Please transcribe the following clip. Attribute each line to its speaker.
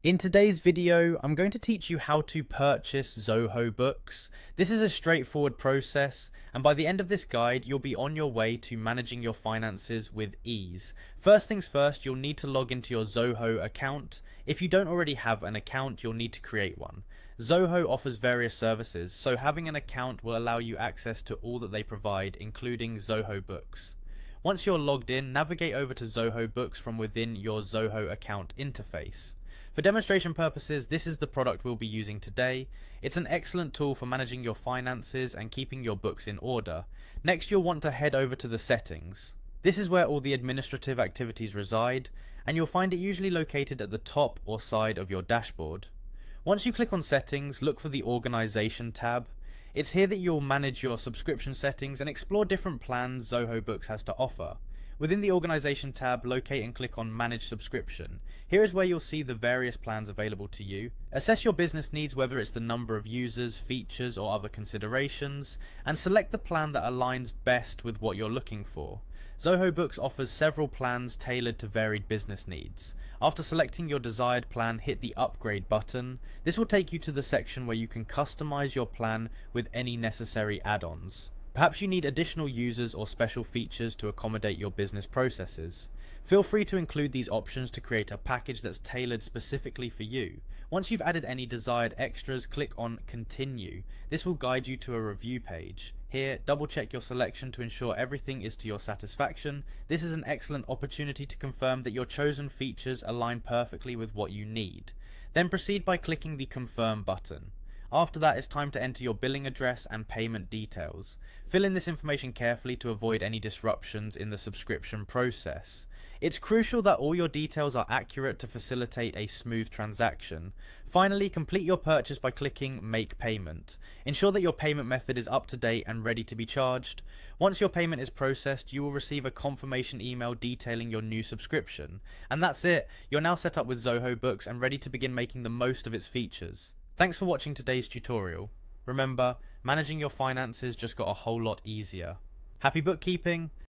Speaker 1: In today's video, I'm going to teach you how to purchase Zoho books. This is a straightforward process, and by the end of this guide, you'll be on your way to managing your finances with ease. First things first, you'll need to log into your Zoho account. If you don't already have an account, you'll need to create one. Zoho offers various services, so having an account will allow you access to all that they provide, including Zoho books. Once you're logged in, navigate over to Zoho books from within your Zoho account interface. For demonstration purposes, this is the product we'll be using today. It's an excellent tool for managing your finances and keeping your books in order. Next, you'll want to head over to the settings. This is where all the administrative activities reside, and you'll find it usually located at the top or side of your dashboard. Once you click on settings, look for the organization tab. It's here that you'll manage your subscription settings and explore different plans Zoho Books has to offer. Within the Organization tab, locate and click on Manage Subscription. Here is where you'll see the various plans available to you. Assess your business needs, whether it's the number of users, features, or other considerations, and select the plan that aligns best with what you're looking for. Zoho Books offers several plans tailored to varied business needs. After selecting your desired plan, hit the Upgrade button. This will take you to the section where you can customize your plan with any necessary add-ons. Perhaps you need additional users or special features to accommodate your business processes. Feel free to include these options to create a package that's tailored specifically for you. Once you've added any desired extras, click on Continue. This will guide you to a review page. Here, double check your selection to ensure everything is to your satisfaction. This is an excellent opportunity to confirm that your chosen features align perfectly with what you need. Then proceed by clicking the Confirm button. After that, it's time to enter your billing address and payment details. Fill in this information carefully to avoid any disruptions in the subscription process. It's crucial that all your details are accurate to facilitate a smooth transaction. Finally, complete your purchase by clicking Make Payment. Ensure that your payment method is up to date and ready to be charged. Once your payment is processed, you will receive a confirmation email detailing your new subscription. And that's it. You're now set up with Zoho Books and ready to begin making the most of its features. Thanks for watching today's tutorial. Remember, managing your finances just got a whole lot easier. Happy bookkeeping!